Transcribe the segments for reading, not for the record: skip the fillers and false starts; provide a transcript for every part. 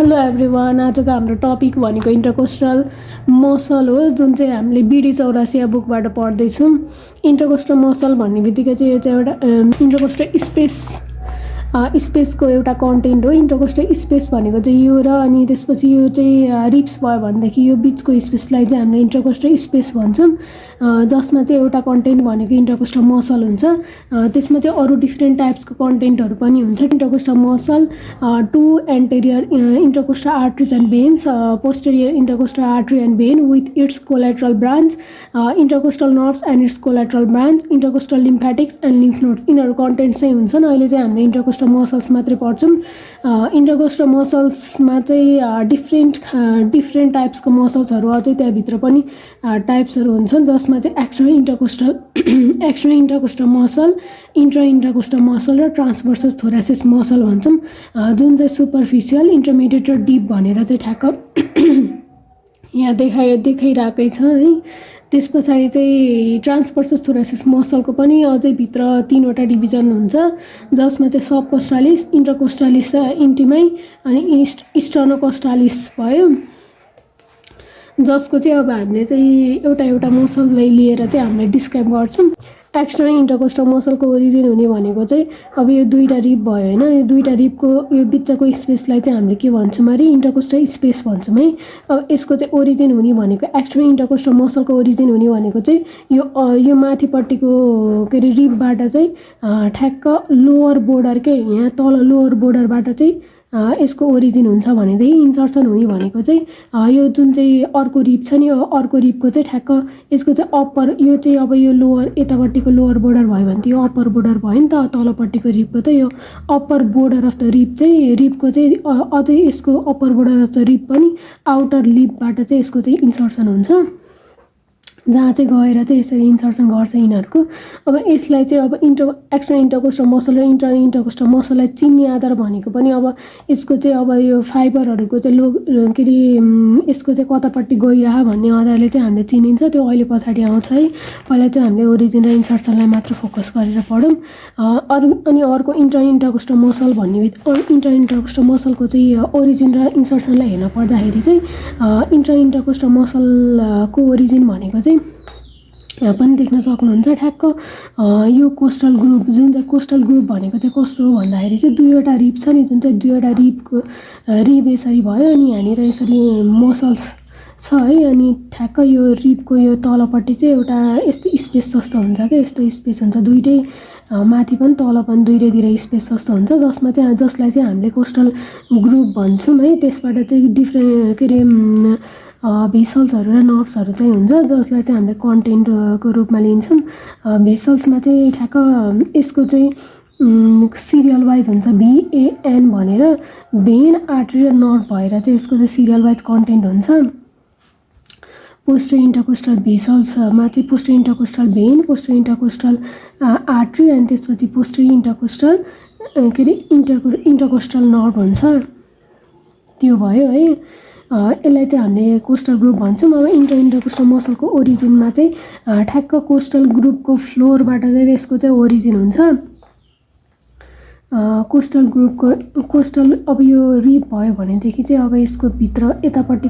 Hello everyone, आजको हाम्रो topic भनेको इंटरकोस्टल मसल हो, जुन चाहिँ हामीले बीडी चौरासिया बुकबाट पढ्दैछौँ। इंटरकोस्टल मसल भन्ने बित्तिकै चाहिँ यो चाहिँ एउटा इंटरकोस्टल स्पेसको एउटा कन्टेन्ट हो। इंटरकोस्टल स्पेस भनेको चाहिँ यो र अनि त्यसपछि यो चाहिँ रिप्स भयो भनेदेखि यो बिचको स्पेसलाई चाहिँ हामीले इंटरकोस्टल स्पेस भन्छौँ, जसमा चाहिँ एउटा कन्टेन्ट भनेको इंटरकोस्टल मसल हुन्छ। त्यसमा चाहिँ अरू डिफ्रेन्ट टाइप्सको कन्टेन्टहरू पनि हुन्छ। Intercostal muscle, to anterior intercostal arteries and veins, posterior intercostal artery and vein with its collateral branch, intercostal nerves and its collateral branch, intercostal lymphatics and lymph nodes, यिनीहरू content चाहिँ हुन्छन्। अहिले चाहिँ हामीले इंटरकोस्टल मसल्स मात्रै पढ्छौँ। Intercostal मसल्समा चाहिँ different टाइप्सको मसल्सहरू अझै त्यहाँभित्र पनि टाइप्सहरू हुन्छन्, जसमा चाहिँ extra intercostal muscle, intra intercostal muscle र ट्रान्सभर्सस थोरासिस मसल भन्छौँ, जुन चाहिँ सुपरफिसियल, इन्टरमिडिएट र डिप भनेर चाहिँ ठ्याक्क यहाँ देखाइरहेकै छ है। त्यस पछाडि चाहिँ ट्रान्सभर्सस थोरासिस मसलको पनि अझै भित्र 3वटा डिभिजन हुन्छ, जसमा चाहिँ सबकोस्टालिस, इंटरकोस्टालिस इन्टिमै अनि स्टर्नोकोस्टालिस भयो, जसको चाहिँ अब हामीले चाहिँ एउटा मसललाई लिएर चाहिँ हामीले डिस्क्राइब गर्छौँ। एक्सटर्नल इंटरकोस्टल मसलको ओरिजिन हुने भनेको चाहिँ अब यो दुईवटा रिप भयो होइन, यो दुईवटा रिपको यो बिचको स्पेसलाई चाहिँ हामीले के भन्छौँ अरे इंटरकोस्टल स्पेस भन्छौँ है। अब यसको चाहिँ ओरिजिन हुने भनेको एक्सटर्नल इंटरकोस्टल मसलको ओरिजिन हुने भनेको चाहिँ यो माथिपट्टिको के अरे रिपबाट चाहिँ ठ्याक्क लोअर बोर्डरकै यहाँ तल लोअर बोर्डरबाट चाहिँ यसको ओरिजिन हुन्छ भनेदेखि इन्सर्सन हुने भनेको चाहिँ यो जुन चाहिँ अर्को रिप छ नि, अर्को रिपको चाहिँ ठ्याक्क यसको चाहिँ अप्पर, यो चाहिँ अब यो लोअर यतापट्टिको लोअर बोर्डर भयो भने त यो अप्पर बोर्डर भयो नि त, तलपट्टिको रिपको त यो upper border of the rib चाहिँ रिपको चाहिँ अझै यसको upper border of the rib पनि आउटर लिपबाट चाहिँ यसको चाहिँ इन्सर्सन हुन्छ, जहाँ चाहिँ गएर चाहिँ यसरी इन्सर्सन गर्छ यिनीहरूको। अब यसलाई चाहिँ अब एक्सटर्नल इंटरकोस्टल मसल र इंटर इंटरकोस्टल मसललाई चिन्ने आधार भनेको पनि अब यसको चाहिँ अब यो फाइबरहरूको चाहिँ के अरे यसको चाहिँ कतापट्टि गइरह भन्ने आधारले चाहिँ हामीले चिनिन्छ। त्यो अहिले पछाडि आउँछ है। पहिला चाहिँ हामीले ओरिजिन र इन्सर्सनलाई मात्र फोकस गरेर पढौँ। अनि अर्को इंटर इंटरकोस्टल मसल भन्ने इंटर इंटरकोस्टल मसलको चाहिँ ओरिजिन र इन्सर्सनलाई हेर्न पर्दाखेरि चाहिँ इंटर इंटरकोस्टल मसलको ओरिजिन भनेको चाहिँ यहाँ पनि देख्न सक्नुहुन्छ ठ्याक्क यो कोस्टल ग्रुप, जुन चाहिँ कोस्टल ग्रुप भनेको चाहिँ कस्तो हो भन्दाखेरि चाहिँ दुईवटा रिप छ नि, जुन चाहिँ दुईवटा रिप यसरी भयो अनि यहाँनिर यसरी मसल्स छ है, अनि ठ्याक्क यो रिपको यो तलपट्टि चाहिँ एउटा यस्तो स्पेस जस्तो हुन्छ क्या, यस्तो स्पेस हुन्छ दुईटै माथि पनि तल पनि दुईटैतिर स्पेस जस्तो हुन्छ, जसलाई चाहिँ हामीले कोस्टल ग्रुप भन्छौँ है। त्यसबाट चाहिँ डिफ्रेन्ट के अरे भेसल्सहरू र नर्भ्सहरू चाहिँ हुन्छ, जसलाई चाहिँ हामीले कन्टेन्टको रूपमा लिन्छौँ। भेसल्समा चाहिँ ठ्याक्क यसको चाहिँ सिरियल वाइज हुन्छ, VAN भनेर भेन, आर्टरी र नर्भ भएर चाहिँ यसको चाहिँ सिरियल वाइज कन्टेन्ट हुन्छ। पोस्टेरियर इंटरकोस्टल भेसल्समा चाहिँ posterior intercostal vein, posterior intercostal artery अनि त्यसपछि पोस्टेरियर इंटरकोस्टल के अरे इंटरकोस्टल नर्भ हुन्छ, त्यो भयो है। यसलाई चाहिँ हामीले कोस्टल ग्रुप भन्छौँ। अब इंटरकोस्टल मसलको ओरिजिनमा चाहिँ ठ्याक्क कोस्टल ग्रुपको फ्लोरबाट चाहिँ यसको चाहिँ ओरिजिन हुन्छ। कोस्टल अब यो रिप भयो भनेदेखि चाहिँ अब यसको भित्रपट्टि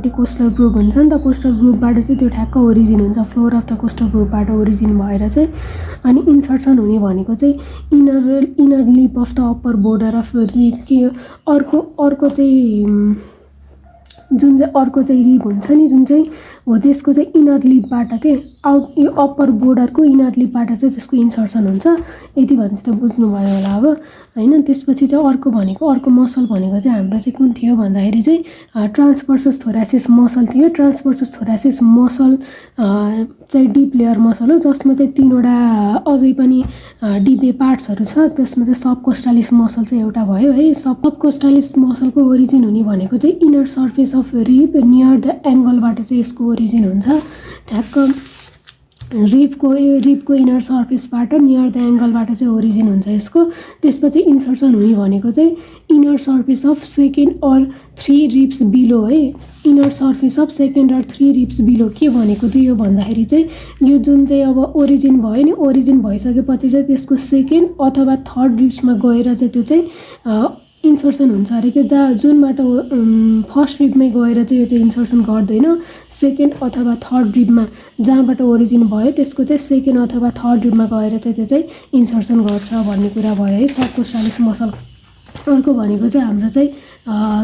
कोस्टल ग्रुप हुन्छ नि त, कोस्टल ग्रुपबाट चाहिँ त्यो ठ्याक्क ओरिजिन हुन्छ, फ्लोर अफ द कोस्टल ग्रुपबाट ओरिजिन भएर चाहिँ अनि इन्सर्सन हुने भनेको चाहिँ inner lip of the upper border of rib के अर्को चाहिँ जुन चाहिँ अर्को चाहिँ रिप हुन्छ नि, जुन चाहिँ हो त्यसको चाहिँ इनर लिपबाट के यो अप्पर बोर्डरको इनर लिपबाट चाहिँ त्यसको इन्सर्सन हुन्छ। यति भने चाहिँ त बुझ्नुभयो होला अब होइन। त्यसपछि चाहिँ अर्को मसल भनेको चाहिँ हाम्रो चाहिँ कुन थियो भन्दाखेरि चाहिँ ट्रान्सभर्सस थोरासिस मसल थियो। ट्रान्सभर्सस थोरासिस मसल चाहिँ डिप लेयर मसल हो, जसमा चाहिँ 3वटा अझै पनि डिपे पार्ट्सहरू छ। त्यसमा चाहिँ सबकोस्टालिस मसल चाहिँ एउटा भयो है। सबकोस्टालिस मसलको ओरिजिन हुने भनेको चाहिँ inner surface of rib near the एङ्गलबाट चाहिँ यसको ओरिजिन हुन्छ। ठ्याक्क रिपको इनर सर्फेसबाट नियर द एङ्गलबाट चाहिँ ओरिजिन हुन्छ यसको। त्यसपछि इन्सर्सन हुने भनेको चाहिँ inner surface of second or 3 ribs below है। Inner surface of second or 3 ribs below के भनेको थियो यो भन्दाखेरि चाहिँ यो जुन चाहिँ अब ओरिजिन भयो नि, ओरिजिन भइसकेपछि चाहिँ त्यसको सेकेन्ड अथवा थर्ड रिप्समा गएर चाहिँ त्यो चाहिँ इन्सर्सन हुन्छ अरे कि जहाँ जुनबाट फर्स्ट रिबमै गएर चाहिँ यो चाहिँ इन्सर्सन गर्दैन, सेकेन्ड अथवा थर्ड रिबमा जहाँबाट ओरिजिन भयो त्यसको चाहिँ सेकेन्ड अथवा थर्ड रिबमा गएर चाहिँ त्यो चाहिँ इन्सर्सन गर्छ भन्ने कुरा भयो है सबकोस्टालिस मसल। अर्को भनेको चाहिँ हाम्रो चाहिँ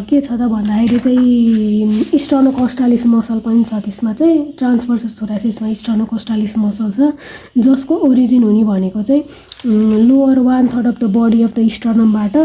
के छ त भन्दाखेरि चाहिँ स्टर्नोकोस्टालिस मसल पनि छ, त्यसमा चाहिँ ट्रान्सभर्सस थोरासिसमा स्टर्नोकोस्टालिस मसल छ जसको ओरिजिन हुने भनेको चाहिँ lower 1/3 of the body of the स्टर्नमबाट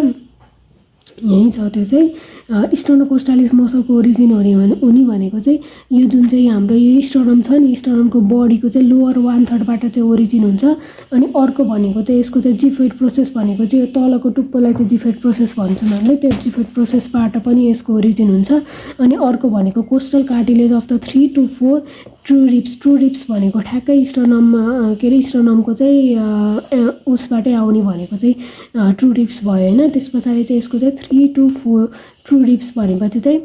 यही छ। त्यो चाहिँ स्टर्नोकोस्टालिस मसलको ओरिजिन हुने भनेको चाहिँ यो जुन चाहिँ हाम्रो यो स्टर्नम छ नि, स्टर्नमको बडीको चाहिँ लोवर 1/3बाट चाहिँ ओरिजिन हुन्छ। अनि अर्को भनेको चाहिँ यसको चाहिँ जिफोइड प्रोसेस भनेको चाहिँ यो तलको टुप्पोलाई चाहिँ जिफोइड प्रोसेस भन्छौँ हामीले, त्यो जिफोइड प्रोसेसबाट पनि यसको ओरिजिन हुन्छ। अनि अर्को भनेको costal cartilage of the 3 to 4 true ribs भनेको ठ्याक्कै स्टर्नममा के अरे स्टर्नमको चाहिँ उसबाटै आउने भनेको चाहिँ ट्रु रिप्स भयो होइन। त्यस पछाडि चाहिँ यसको चाहिँ 3 to 4 ट्रु रिप्स भनेपछि चाहिँ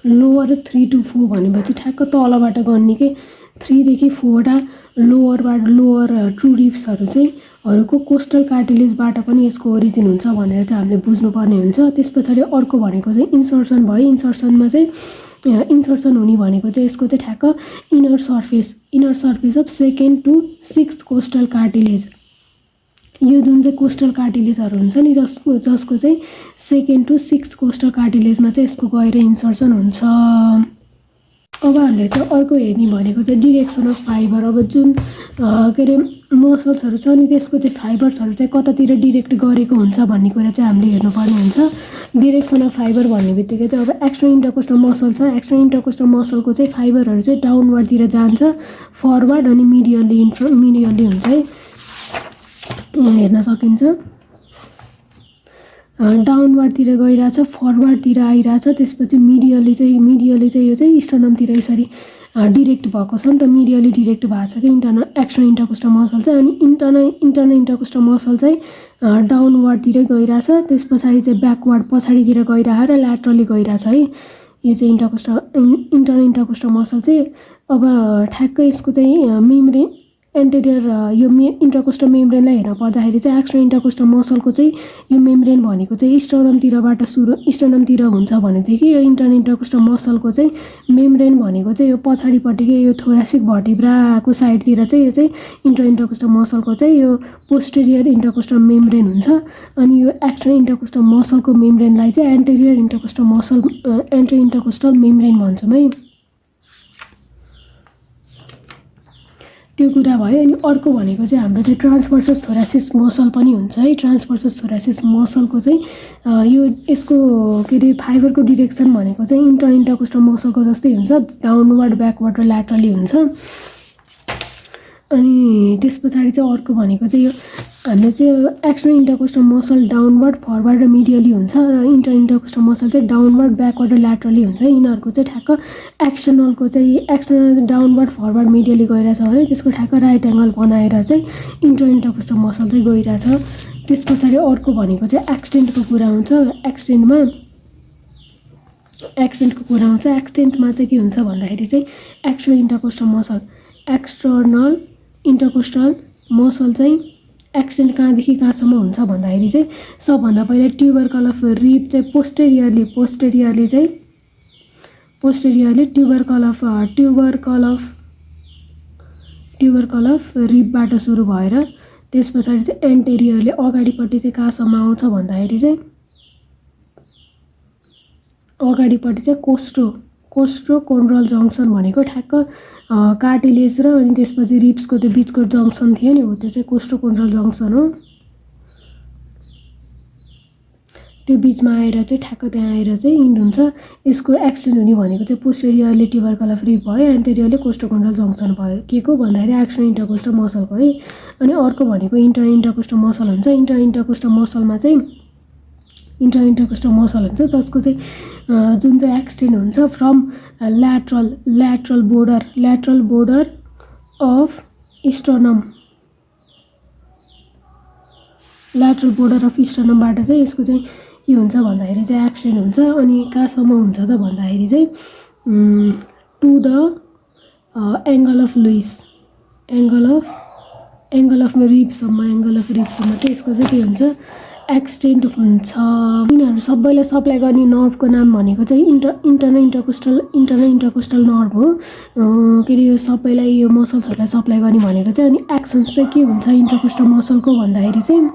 लोवर 3 to 4 भनेपछि ठ्याक्क तलबाट गर्ने के 3 देखि 4 लोवर ट्रु रिप्सहरू चाहिँ हरूको कोस्टल कार्टिलेजबाट पनि यसको ओरिजिन हुन्छ भनेर चाहिँ हामीले बुझ्नुपर्ने हुन्छ। त्यस पछाडि अर्को भनेको चाहिँ इन्सर्सन भयो। इन्सर्सनमा चाहिँ इन्सर्सन हुने भनेको चाहिँ यसको चाहिँ ठ्याक्क inner surface of 2nd to 6th costal cartilage, यो जुन चाहिँ कोस्टल कार्टिलेजहरू हुन्छ नि जसको चाहिँ 2nd to 6th कोस्टल कार्टिलेजमा चाहिँ यसको गएर इन्सर्सन हुन्छ। अब हामीले चाहिँ अर्को हेर्ने भनेको चाहिँ डिरेक्सन अफ फाइबर। अब जुन के अरे मसल्सहरू छ नि त्यसको चाहिँ फाइबर्सहरू चाहिँ कतातिर डिरेक्ट गरेको हुन्छ भन्ने कुरा चाहिँ हामीले हेर्नुपर्ने हुन्छ। डिरेक्सन अफ फाइबर भन्ने बित्तिकै चाहिँ अब एक्स्ट्रा इन्टरकोस्टल मसल छ, एक्स्ट्रा इन्टरकोस्टल मसलको चाहिँ फाइबरहरू चाहिँ डाउनवर्डतिर जान्छ, फरवर्ड अनि मिडियल्ली हुन्छ है, यहाँ हेर्न सकिन्छ। डाउनवर्डतिर गइरहेछ, फरवर्डतिर आइरहेछ, त्यसपछि मिडियली चाहिँ यो चाहिँ स्टर्नमतिर यसरी डिरेक्ट भएको छ नि त, मिडियली डिरेक्ट भएको छ कि एक्स्ट्रा इन्टरकोस्टल मसल चाहिँ। अनि इन्टर्नल इन्टरकोस्टल मसल चाहिँ डाउनवर्डतिरै गइरहेछ, त्यस पछाडि चाहिँ ब्याकवर्ड पछाडितिर गइरहेछ र ल्याटरली गइरहेछ है। यो चाहिँ इन्टर्नल इन्टरकोस्टल मसल चाहिँ अब ठ्याक्कै यसको चाहिँ मेम्ब्रेन एन्टेरियर यो इन्टरकोस्टल मेम्ब्रेनलाई हेर्न पर्दाखेरि चाहिँ एक्स्ट्रा इन्टरकोस्टल मसलको चाहिँ यो मेम्ब्रेन भनेको चाहिँ स्टर्नमतिर हुन्छ भनेदेखि यो इन्टर्नल इन्टरकोस्टल मसलको चाहिँ मेम्ब्रेन भनेको चाहिँ यो पछाडिपट्टिकै यो थोरासिक भर्टिब्राको साइडतिर चाहिँ यो चाहिँ इन्टरकोस्टल मसलको चाहिँ यो पोस्टेरियर इन्टरकोस्टल मेम्ब्रेन हुन्छ। अनि यो एक्स्ट्रा इन्टरकोस्टल मसलको मेम्ब्रेनलाई चाहिँ एन्टेरियर इन्टरकोस्टल मेम्ब्रेन भन्छौँ है, त्यो कुरा भयो। अनि अर्को भनेको चाहिँ हाम्रो चाहिँ ट्रान्सभर्सस थोरासिस मसल पनि हुन्छ है। ट्रान्सभर्सस थोरासिस मसलको चाहिँ यो यसको के अरे फाइबरको डिरेक्सन भनेको चाहिँ इन्टरकोस्टल मसलको जस्तै हुन्छ, डाउनवर्ड ब्याकवर्ड र ल्याटरली हुन्छ। अनि त्यस पछाडि चाहिँ अर्को भनेको चाहिँ यो हाम्रो चाहिँ एक्स्ट्रा इन्टरकोस्टल मसल डाउनवर्ड फरवर्ड र मिडियली हुन्छ र इन्टरकोस्टल मसल चाहिँ डाउनवर्ड ब्याकवर्ड र ल्याटरली हुन्छ। यिनीहरूको चाहिँ ठ्याक्क एक्सटर्नल डाउनवर्ड फरवर्ड मिडियली गइरहेछ भने त्यसको ठ्याक्क राइट एङ्गल बनाएर चाहिँ इन्टरकोस्टल मसल चाहिँ गइरहेछ। त्यस पछाडि अर्को भनेको चाहिँ एक्सटेन्टको कुरा हुन्छ। एक्सटेन्टमा चाहिँ के हुन्छ भन्दाखेरि चाहिँ एक्सटर्नल इन्टरकोस्टल मसल चाहिँ एक्सटेन्ट कहाँदेखि कहाँसम्म हुन्छ भन्दाखेरि चाहिँ सबभन्दा पहिला ट्युबरकल अफ रिब चाहिँ पोस्टेरियरली ट्युबरकल अफ रिबबाट सुरु भएर त्यस पछाडि चाहिँ एन्टेरियरले अगाडिपट्टि चाहिँ कहाँसम्म आउँछ भन्दाखेरि चाहिँ अगाडिपट्टि चाहिँ कोस्ट्रोकोन्ड्रल जङ्सन भनेको ठ्याक्क कार्टिलेज र अनि त्यसपछि रिब्सको त्यो बिचको जङ्सन थियो नि, हो त्यो चाहिँ कोस्ट्रोकोन्ड्रल जङ्सन हो। त्यो बिचमा आएर चाहिँ ठ्याक्क त्यहाँ आएर चाहिँ इन्ड हुन्छ। यसको एक्सटेन्ड हुने भनेको चाहिँ पोस्टेरियरली ट्युबरकल अफ रिब भयो, एन्टेरियरली कोस्ट्रोकोन्ड्रल जङ्सन भयो। के को भन्दाखेरि एक्स्ट्रा इन्टरकोस्टल मसलको है। अनि अर्को भनेको इन्टरकोस्टल मसल हुन्छ। इन्टरकोस्टल मसलमा चाहिँ इन्टरकोस्टल मसल हुन्छ जसको चाहिँ जुन चाहिँ एक्सटेन्ड हुन्छ फ्रम ल्याटरल बोर्डर अफ स्टर्नमबाट चाहिँ यसको चाहिँ के हुन्छ भन्दाखेरि चाहिँ एक्सटेन्ड हुन्छ। अनि कहाँसम्म हुन्छ त भन्दाखेरि चाहिँ to the angle of Louis angle of रिबसम्म चाहिँ यसको चाहिँ के हुन्छ एक्सटेन्ड हुन्छ। यिनीहरू सबैलाई सप्लाई गर्ने नर्भको नाम भनेको चाहिँ इन्टरकोस्टल नर्भ हो। के अरे यो सबैलाई यो मसल्सहरूलाई सप्लाई गर्ने भनेको चाहिँ। अनि एक्सन्स चाहिँ के हुन्छ इन्टरकोस्टल मसलको भन्दाखेरि चाहिँ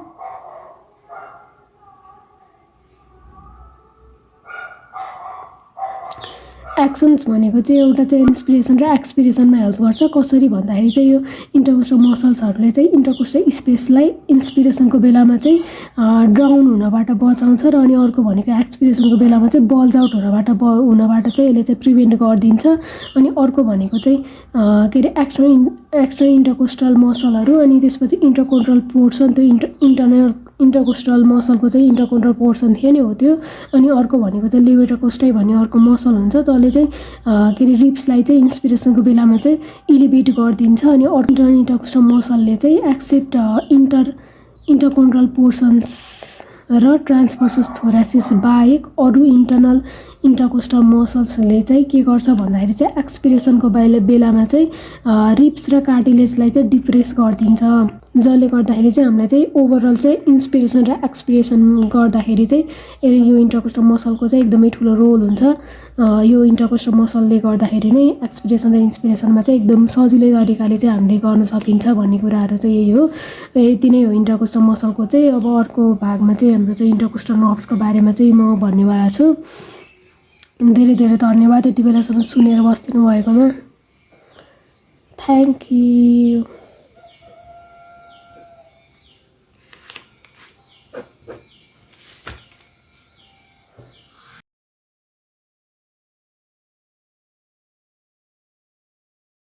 एक्सन्स भनेको चाहिँ एउटा चाहिँ इन्सपिरेसन र एक्सपिरेसनमा हेल्प गर्छ। कसरी भन्दाखेरि चाहिँ यो इन्टरकोस्टल मसल्सहरूले चाहिँ इन्टरकोस्टल स्पेसलाई इन्सपिरेसनको बेलामा चाहिँ ड्राउन हुनबाट बचाउँछ र अनि अर्को भनेको एक्सपिरेसनको बेलामा चाहिँ बल्ज आउट हुनबाट चाहिँ यसले चाहिँ प्रिभेन्ट गरिदिन्छ। अनि अर्को भनेको चाहिँ के अरे एक्स्ट्रा इन्टरकोस्टल मसलहरू अनि त्यसपछि इन्टरकोन्ट्रल पोर्सन त्यो इन्टरकोस्टल मसलको चाहिँ इन्टरकोन्ट्रल पोर्सन थियो नि हो त्यो। अनि अर्को भनेको चाहिँ लेवेटर कोस्टाई भन्ने अर्को मसल हुन्छ जसले चाहिँ के अरे रिप्सलाई चाहिँ इन्सपिरेसनको बेलामा चाहिँ इलिभेट गरिदिन्छ। अनि इन्टरकोस्टल मसलले चाहिँ एक्सेप्ट इन्टरकोन्ट्रल पोर्सन्स र ट्रान्सभर्सस थोरासिस बाहेक अरू इन्टरकोस्टल मसल्सले चाहिँ के गर्छ भन्दाखेरि चाहिँ एक्सपिरेसनको बेलामा चाहिँ रिप्स र कार्टिलेजलाई चाहिँ डिप्रेस गरिदिन्छ। जसले गर्दाखेरि चाहिँ हामीलाई चाहिँ ओभरअल चाहिँ इन्सपिरेसन र एक्सपिरेसन गर्दाखेरि चाहिँ यो इन्टरकोस्टल मसलको चाहिँ एकदमै ठुलो रोल हुन्छ। यो इन्टरकोस्टल मसलले गर्दाखेरि नै एक्सपिरेसन र इन्सपिरेसनमा चाहिँ एकदम सजिलै तरिकाले चाहिँ हामीले गर्न सकिन्छ भन्ने कुराहरू चाहिँ यही हो। यति नै हो इन्टरकोस्टल मसलको चाहिँ। अब अर्को भागमा चाहिँ हाम्रो चाहिँ इन्टरकोस्टल नर्भ्सको बारेमा चाहिँ म भन्नेवाला छु। धेरै धेरै धन्यवाद यति बेलासम्म सुनेर बस्दिनु भएकोमा। Thank you.